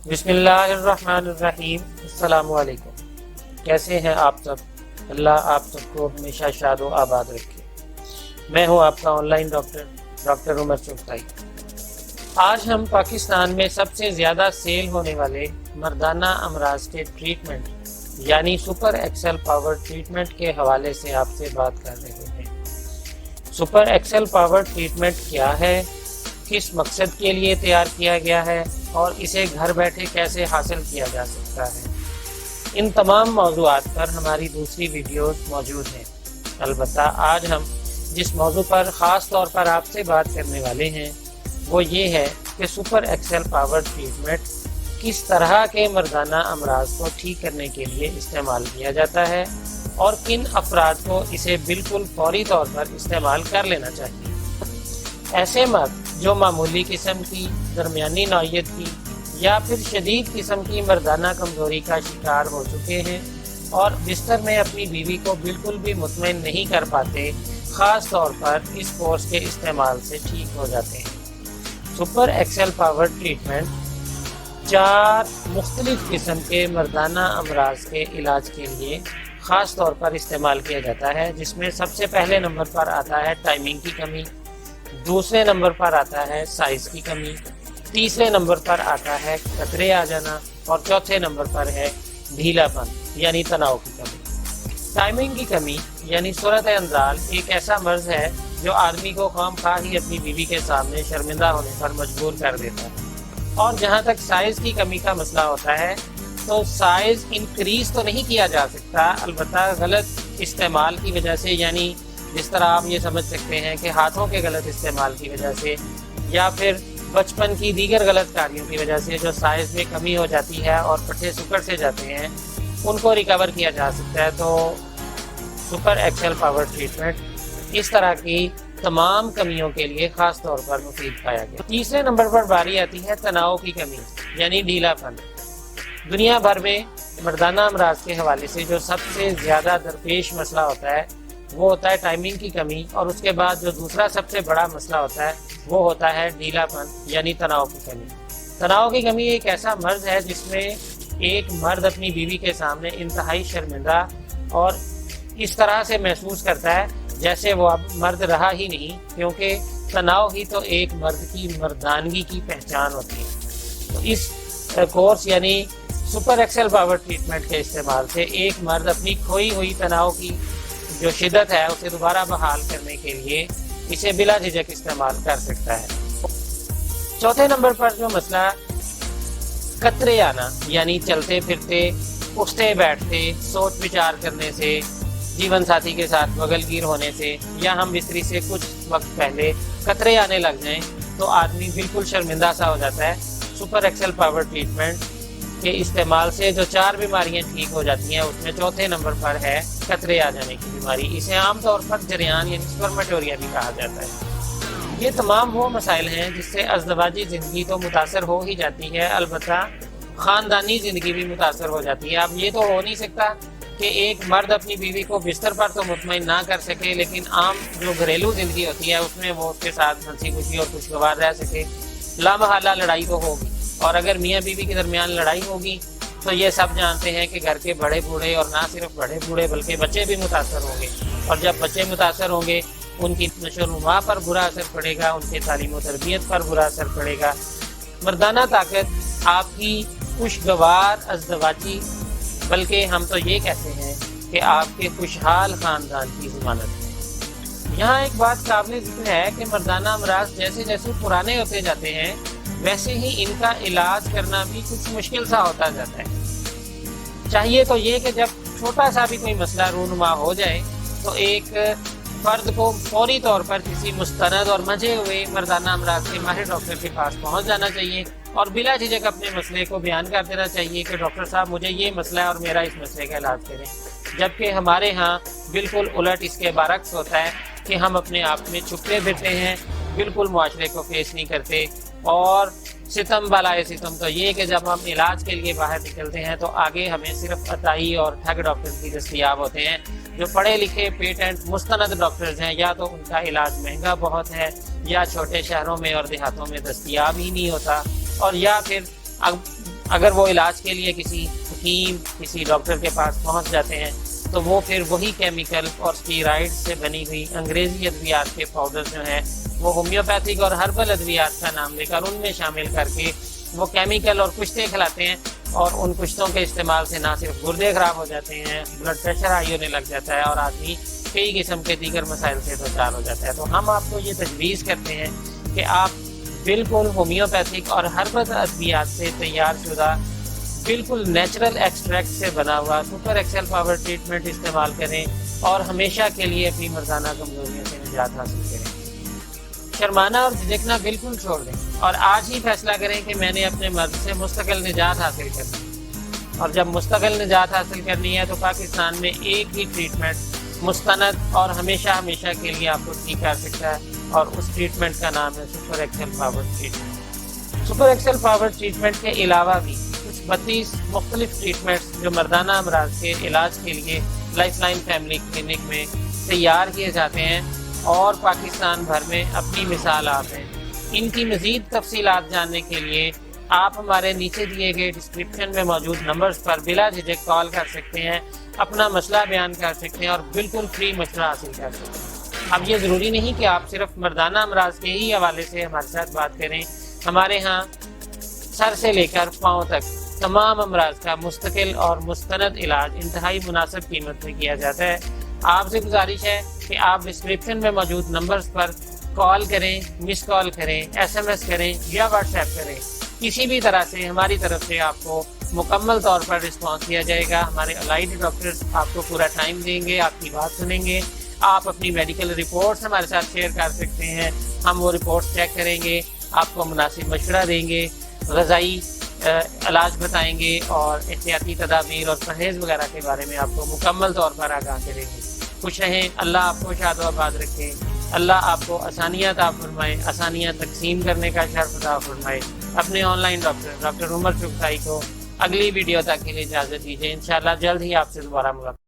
بسم اللہ الرحمن الرحیم۔ السلام علیکم، کیسے ہیں آپ سب؟ اللہ آپ سب کو ہمیشہ شاد و آباد رکھے۔ میں ہوں آپ کا آن لائن ڈاکٹر عمر چغتائی۔ آج ہم پاکستان میں سب سے زیادہ سیل ہونے والے مردانہ امراض کے ٹریٹمنٹ یعنی سپر ایکسل پاور ٹریٹمنٹ کے حوالے سے آپ سے بات کر رہے ہیں۔ سپر ایکسل پاور ٹریٹمنٹ کیا ہے، کس مقصد کے لیے تیار کیا گیا ہے اور اسے گھر بیٹھے کیسے حاصل کیا جا سکتا ہے، ان تمام موضوعات پر ہماری دوسری ویڈیوز موجود ہیں۔ البتہ آج ہم جس موضوع پر خاص طور پر آپ سے بات کرنے والے ہیں وہ یہ ہے کہ سپر ایکسل پاور ٹریٹمنٹ کس طرح کے مردانہ امراض کو ٹھیک کرنے کے لیے استعمال کیا جاتا ہے اور کن افراد کو اسے بالکل فوری طور پر استعمال کر لینا چاہیے۔ ایسے مرد جو معمولی قسم کی، درمیانی نوعیت کی یا پھر شدید قسم کی مردانہ کمزوری کا شکار ہو چکے ہیں اور بستر میں اپنی بیوی کو بالکل بھی مطمئن نہیں کر پاتے، خاص طور پر اس کورس کے استعمال سے ٹھیک ہو جاتے ہیں۔ سپر ایکسل پاور ٹریٹمنٹ 4 مختلف قسم کے مردانہ امراض کے علاج کے لیے خاص طور پر استعمال کیا جاتا ہے، جس میں سب سے پہلے نمبر پر آتا ہے ٹائمنگ کی کمی، دوسرے نمبر پر آتا ہے سائز کی کمی، تیسرے نمبر پر آتا ہے قطرے آ جانا اور چوتھے نمبر پر ہے ڈھیلا پن یعنی تناؤ کی کمی۔ ٹائمنگ کی کمی یعنی صورت انزال ایک ایسا مرض ہے جو آدمی کو خواہ خواہ ہی اپنی بیوی کے سامنے شرمندہ ہونے پر مجبور کر دیتا ہے۔ اور جہاں تک سائز کی کمی کا مسئلہ ہوتا ہے تو سائز انکریز تو نہیں کیا جا سکتا، البتہ غلط استعمال کی وجہ سے، یعنی جس طرح آپ یہ سمجھ سکتے ہیں کہ ہاتھوں کے غلط استعمال کی وجہ سے یا پھر بچپن کی دیگر غلط کاریوں کی وجہ سے جو سائز میں کمی ہو جاتی ہے اور پٹھے سکڑ سے جاتے ہیں، ان کو ریکور کیا جا سکتا ہے۔ تو سپر ایکسل پاور ٹریٹمنٹ اس طرح کی تمام کمیوں کے لیے خاص طور پر مفید پایا گیا۔ تیسرے نمبر پر باری آتی ہے تناؤ کی کمی یعنی ڈھیلا پن۔ دنیا بھر میں مردانہ امراض کے حوالے سے جو سب سے زیادہ درپیش مسئلہ ہوتا ہے وہ ہوتا ہے ٹائمنگ کی کمی، اور اس کے بعد جو دوسرا سب سے بڑا مسئلہ ہوتا ہے وہ ہوتا ہے ڈھیلا پن یعنی تناؤ کی کمی۔ تناؤ کی کمی ایک ایسا مرض ہے جس میں ایک مرد اپنی بیوی کے سامنے انتہائی شرمندہ اور اس طرح سے محسوس کرتا ہے جیسے وہ اب مرد رہا ہی نہیں، کیونکہ تناؤ ہی تو ایک مرد کی مردانگی کی پہچان ہوتی ہے۔ تو اس کورس یعنی سپر ایکسل پاور ٹریٹمنٹ کے استعمال سے ایک مرد اپنی کھوئی ہوئی تناؤ کی جو شدت ہے اسے دوبارہ بحال کرنے کے لیے اسے بلا جھجک استعمال کر سکتا ہے۔ چوتھے نمبر پر جو مسئلہ قطرے آنا یعنی چلتے پھرتے، اٹھتے بیٹھتے، سوچ وچار کرنے سے، جیون ساتھی کے ساتھ بغل گیر ہونے سے یا ہم بستری سے کچھ وقت پہلے قطرے آنے لگ جائیں تو آدمی بالکل شرمندہ سا ہو جاتا ہے۔ سپر ایکسل پاور ٹریٹمنٹ کے استعمال سے جو 4 بیماریاں ٹھیک ہو جاتی ہیں اس میں چوتھے نمبر پر ہے قطرے آ جانے کی بیماری۔ اسے عام طور پر جریان یعنی سپرمیٹوریا بھی کہا جاتا ہے۔ یہ تمام وہ مسائل ہیں جس سے ازدواجی زندگی تو متاثر ہو ہی جاتی ہے، البتہ خاندانی زندگی بھی متاثر ہو جاتی ہے۔ اب یہ تو ہو نہیں سکتا کہ ایک مرد اپنی بیوی کو بستر پر تو مطمئن نہ کر سکے، لیکن عام جو گھریلو زندگی ہوتی ہے اس میں وہ اس کے ساتھ ہنسی خوشی اور خوشگوار رہ سکے۔ لامحالہ لڑائی تو ہوگی، اور اگر میاں بیوی کے درمیان لڑائی ہوگی تو یہ سب جانتے ہیں کہ گھر کے بڑے بوڑھے، اور نہ صرف بڑے بوڑھے بلکہ بچے بھی متاثر ہوں گے، اور جب بچے متاثر ہوں گے ان کی نشو و نما پر برا اثر پڑے گا، ان کے تعلیم و تربیت پر برا اثر پڑے گا۔ مردانہ طاقت آپ کی خوشگوار ازدواجی، بلکہ ہم تو یہ کہتے ہیں کہ آپ کے خوشحال خاندان کی ضمانت ہے۔ یہاں ایک بات قابل ذکر ہے کہ مردانہ امراض جیسے جیسے پرانے ہوتے جاتے ہیں ویسے ہی ان کا علاج کرنا بھی کچھ مشکل سا ہوتا جاتا ہے۔ چاہیے تو یہ کہ جب چھوٹا سا بھی کوئی مسئلہ رونما ہو جائے تو ایک فرد کو فوری طور پر کسی مستند اور مجھے ہوئے مردانہ امراض کے ماہر ڈاکٹر کے پاس پہنچ جانا چاہیے اور بلا جھجک اپنے مسئلے کو بیان کر دینا چاہیے کہ ڈاکٹر صاحب مجھے یہ مسئلہ ہے اور میرا اس مسئلے کا علاج کریں۔ جبکہ ہمارے ہاں بالکل الٹ اس کے برعکس ہوتا ہے کہ ہم اپنے آپ میں چھپتے پھرتے ہیں، بالکل معاشرے کو فیس نہیں کرتے، اور ستم بالائے ستم تو یہ کہ جب ہم علاج کے لیے باہر نکلتے ہیں تو آگے ہمیں صرف عطائی اور ٹھگ ڈاکٹر کی دستیاب ہوتے ہیں۔ جو پڑھے لکھے پیٹنٹ مستند ڈاکٹرز ہیں یا تو ان کا علاج مہنگا بہت ہے، یا چھوٹے شہروں میں اور دیہاتوں میں دستیاب ہی نہیں ہوتا، اور یا پھر اگر وہ علاج کے لیے کسی حکیم کسی ڈاکٹر کے پاس پہنچ جاتے ہیں تو وہ پھر وہی کیمیکل اور اسٹیرائڈ سے بنی ہوئی انگریزی ادویات کے پاؤڈر جو ہیں وہ ہومیوپیتھک اور ہربل ادویات کا نام لے کر ان میں شامل کر کے وہ کیمیکل اور کشتے کھلاتے ہیں، اور ان کشتوں کے استعمال سے نہ صرف گردے خراب ہو جاتے ہیں، بلڈ پریشر ہائی ہونے لگ جاتا ہے اور آدمی کئی قسم کے دیگر مسائل سے دوچار ہو جاتا ہے۔ تو ہم آپ کو یہ تجویز کرتے ہیں کہ آپ بالکل ہومیوپیتھک اور ہربل ادویات سے تیار شدہ بالکل نیچرل ایکسٹریکٹ سے بنا ہوا سپر ایکسل پاور ٹریٹمنٹ استعمال کریں اور ہمیشہ کے لیے اپنی مردانہ کمزوریوں سے نجات حاصل کریں۔ شرمانا اور جھجکنا بالکل چھوڑ دیں اور آج ہی فیصلہ کریں کہ میں نے اپنے مرض سے مستقل نجات حاصل کرنی ہے، اور جب مستقل نجات حاصل کرنی ہے تو پاکستان میں ایک ہی ٹریٹمنٹ مستند اور ہمیشہ ہمیشہ کے لیے آپ کو ٹھیک کر سکتا ہے، اور اس ٹریٹمنٹ کا نام ہے super excel power treatment. Super excel power treatment کے علاوہ بھی 32 مختلف ٹریٹمنٹس جو مردانہ امراض کے علاج کے لیے لائف لائن فیملی کلینک میں تیار کیے جاتے ہیں اور پاکستان بھر میں اپنی مثال آپ ہیں۔ ان کی مزید تفصیلات جاننے کے لیے آپ ہمارے نیچے دیے گئے ڈسکرپشن میں موجود نمبرز پر بلا جھجک کال کر سکتے ہیں، اپنا مسئلہ بیان کر سکتے ہیں اور بالکل فری مشورہ حاصل کر سکتے ہیں۔ اب یہ ضروری نہیں کہ آپ صرف مردانہ امراض کے ہی حوالے سے ہمارے ساتھ بات کریں، ہمارے ہاں سر سے لے کر پاؤں تک تمام امراض کا مستقل اور مستند علاج انتہائی مناسب قیمت میں کیا جاتا ہے۔ آپ سے گزارش ہے کہ آپ ڈسکرپشن میں موجود نمبرز پر کال کریں، مس کال کریں، ایس ایم ایس کریں یا واٹس ایپ کریں، کسی بھی طرح سے ہماری طرف سے آپ کو مکمل طور پر رسپانس دیا جائے گا۔ ہمارے الائڈ ڈاکٹرز آپ کو پورا ٹائم دیں گے، آپ کی بات سنیں گے، آپ اپنی میڈیکل رپورٹس ہمارے ساتھ شیئر کر سکتے ہیں، ہم وہ رپورٹس چیک کریں گے، آپ کو مناسب مشورہ دیں گے، غذائی علاج بتائیں گے اور احتیاطی تدابیر اور پرہیز وغیرہ کے بارے میں آپ کو مکمل طور پر آگاہ کریں گے۔ خوش رہیں، اللہ آپ کو شاد و آباد رکھے، اللہ آپ کو آسانیاں عطا فرمائے، آسانیاں تقسیم کرنے کا شرف عطا فرمائے۔ اپنے آن لائن ڈاکٹر عمر چغتائی کو اگلی ویڈیو تک کے لیے اجازت دیجیے، انشاءاللہ جلد ہی آپ سے دوبارہ ملاقات۔